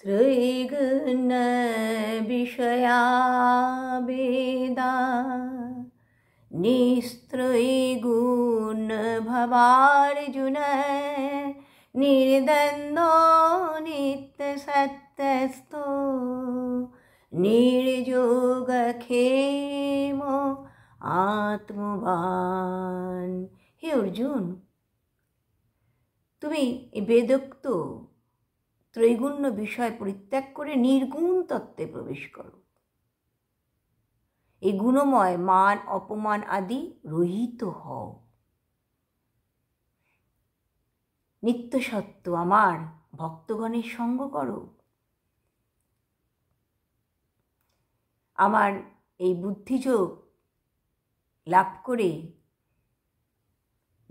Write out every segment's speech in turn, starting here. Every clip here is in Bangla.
त्रैगुण विषया वेदा निस्त्रैगुण भवार्जुन निर्द्वन्द्वो नित्यसत्यस्थो निर्योगक्षेमो आत्मवान। हे अर्जुन, তুমি এই বেদোক্ত ত্রৈগুণ্য বিষয় পরিত্যাগ করে নির্গুণ তত্ত্বে প্রবেশ করো। এই গুণময় মান অপমান আদি রহিত হও। নিত্য সত্য আমার ভক্তগণের সঙ্গ করো। আমার এই বুদ্ধিযোগ লাভ করে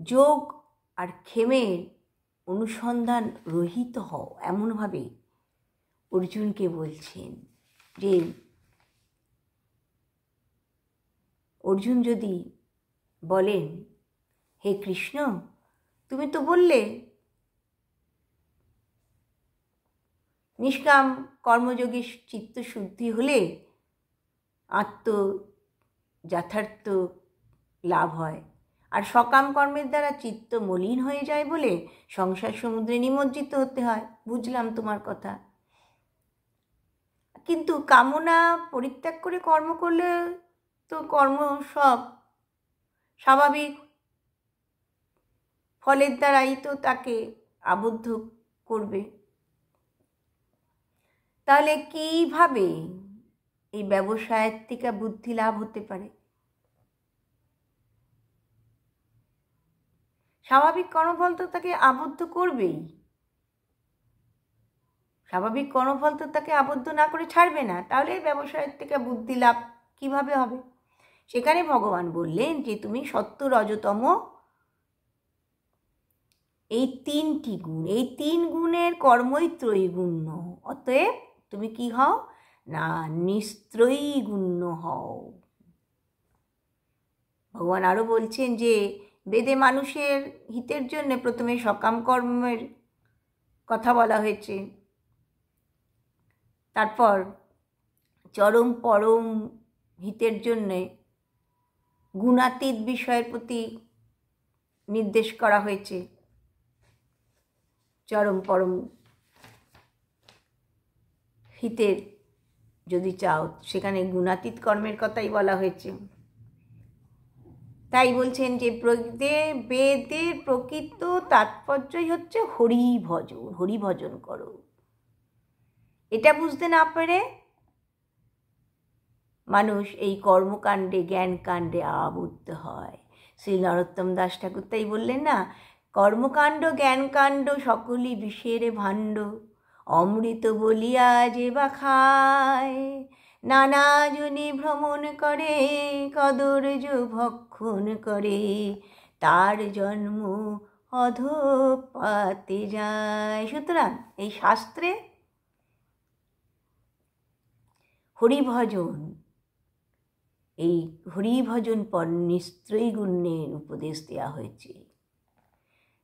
যোগ আর ক্ষেমের অনুসন্ধান রহিত হও, এমনভাবে অর্জুনকে বলছেন। যে অর্জুন যদি বলেন, হে কৃষ্ণ, তুমি তো বললে নিষ্কাম কর্মযোগী চিত্তশুদ্ধি হলে আত্ম যথার্থ লাভ হয়, আর সকাম কর্মের দ্বারা চিত্ত মলিন হয়ে যায় বলে সংসার সমুদ্রে নিমজ্জিত হতে হয়। বুঝলাম তোমার কথা, কিন্তু কামনা পরিত্যাগ করে কর্ম করলে তো কর্ম সব স্বাভাবিক ফলের দ্বারাই তো তাকে আবদ্ধ করবে। তাহলে কিভাবে এই ব্যবসায়ের থেকে বুদ্ধি লাভ হতে পারে? স্বাভাবিক কর্মফল তো তাকে আবদ্ধ করবেই, স্বাভাবিক কর্মফল তো তাকে আবদ্ধ না করে ছাড়বে না। তাহলে এই ব্যবসায়ের থেকে বুদ্ধি লাভ কিভাবে হবে? সেখানে ভগবান বললেন যে তুমি সত্য রজতম এই তিনটি গুণ, এই তিন গুণের কর্মই ত্রৈগুণ্য। অতএব তুমি কি হও না, নিস্ত্রৈগুণ্য হও। ভগবান আরও বলছেন যে বেদে মানুষের হিতের জন্য প্রথমে সকাম কর্মের কথা বলা হয়েছে, তারপর চরম পরম হিতের জন্যে গুণাতীত বিষয়ের প্রতি নির্দেশ করা হয়েছে। চরম পরম হিতের যদি চাও, সেখানে গুণাতীত কর্মের কথাই বলা হয়েছে। তাই বলছেন যে বেদের প্রকৃত তাৎপর্যই হচ্ছে হরিভজন, হরিভজন করো। এটা বুঝতে না পেরে মানুষ এই কর্মকাণ্ডে জ্ঞানকাণ্ডে আবদ্ধ হয়। শ্রী নরোত্তম দাস ঠাকুর তাই বললেন না, কর্মকাণ্ড জ্ঞানকাণ্ড সকলই বিষের ভাণ্ড, অমৃত বলিয়া যে বা খায়, নানা জনে ভ্রমণ করে কদর্য ভক্ষণ করে, তার জন্ম অধপাতে যায়। সুতরাং এই শাস্ত্রে হরিভজন, এই হরিভজন পর নিস্ত্রৈগুণ্যের উপদেশ দেওয়া হয়েছে।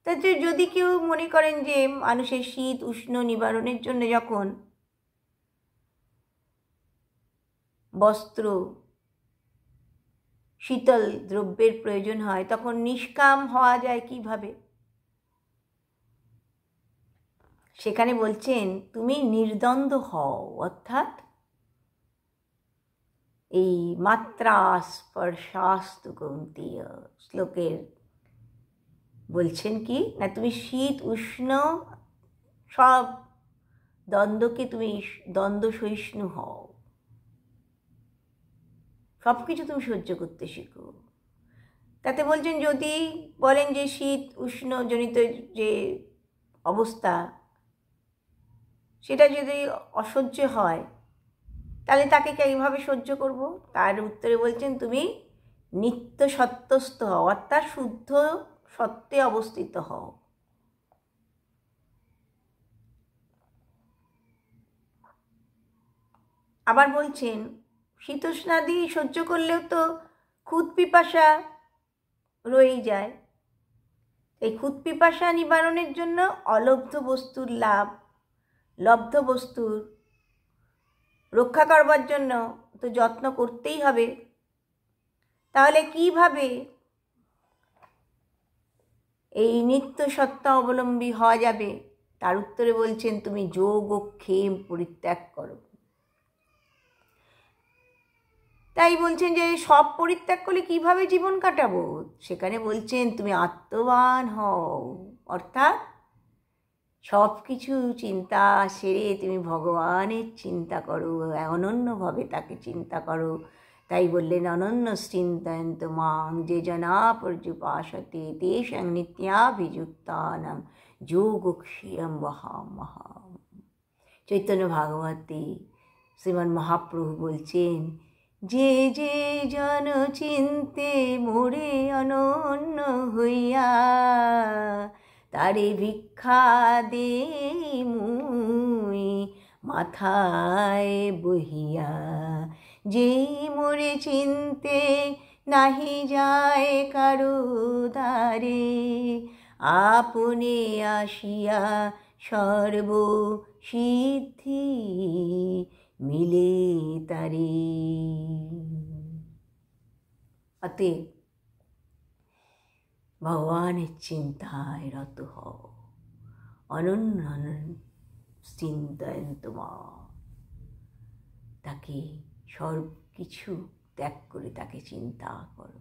তাতে যদি কেউ মনে করেন যে মানুষের শীত উষ্ণ নিবারণের জন্য যখন বস্ত্র শীতল দ্রব্যের প্রয়োজন হয়, তখন নিষ্কাম হওয়া যায় কিভাবে? সেখানে বলছেন তুমি নির্দ্বন্দ্ব হও, অর্থাৎ এই মাত্রা স্পর্শাস্তু কৌন্তেয় শ্লোকের বলছেন কি না, তুমি শীত উষ্ণ সব দ্বন্দ্বকে তুমি দ্বন্দ্ব সহিষ্ণু হও, সব কিছু তুমি সহ্য করতে শিখো। তাতে বলছেন যদি বলেন যে শীত উষ্ণ জনিত যে অবস্থা সেটা যদি অসহ্য হয়, তাহলে তাকে কীভাবে সহ্য করব? তার উত্তরে বলছেন তুমি নিত্য সত্যস্থ হও, অর্থাৎ শুদ্ধ সত্যে অবস্থিত হও। আবার বলছেন শীতোষ্ণাদি সহ্য করলেও তো ক্ষুধ পিপাসা রয়েই যায়। এই ক্ষুধ পিপাসা নিবারণের জন্য অলব্ধ বস্তুর লাভ, লব্ধ বস্তুর রক্ষা করবার জন্য তো যত্ন করতেই হবে। তাহলে কিভাবে এই নিত্য সত্তা অবলম্বী হওয়া যাবে? তার উত্তরে বলছেন, তুমি যোগ ও ক্ষেম পরিত্যাগ করো। তাই বলছেন যে সব পরিত্যাগ করলে কিভাবে জীবন কাটাবো? সেখানে বলছেন তুমি আত্মবান হও, অর্থাৎ সব কিছু চিন্তা সেরে তুমি ভগবানের চিন্তা করো, অনন্যভাবে তাকে চিন্তা করো। তাই বললেন অনন্য চিন্তয়ন্ত মাং যে জনা পর্যুপাসতে তেষাং নিত্যাভিযুক্তানাং যোগক্ষেমং বহাম্যহম। চৈতন্য ভাগবতে শ্রীমান মহাপ্রভু বলছেন, যে যে জন চিন্তে মোরে অনন্য হইয়া, তারে ভিক্ষা দেই মুই মাথায় বহিয়া। যেই মোরে চিনতে নাহি যায় কারো দ্বারে, আপনে আসিয়া সর্ব সিদ্ধি মিলে তারে। অতএব ভগবানের চিন্তায় রত হও, অনন্য চিন্তয়ন্ত মাং, তাকে সব কিছু ত্যাগ করে তাকে চিন্তা করো।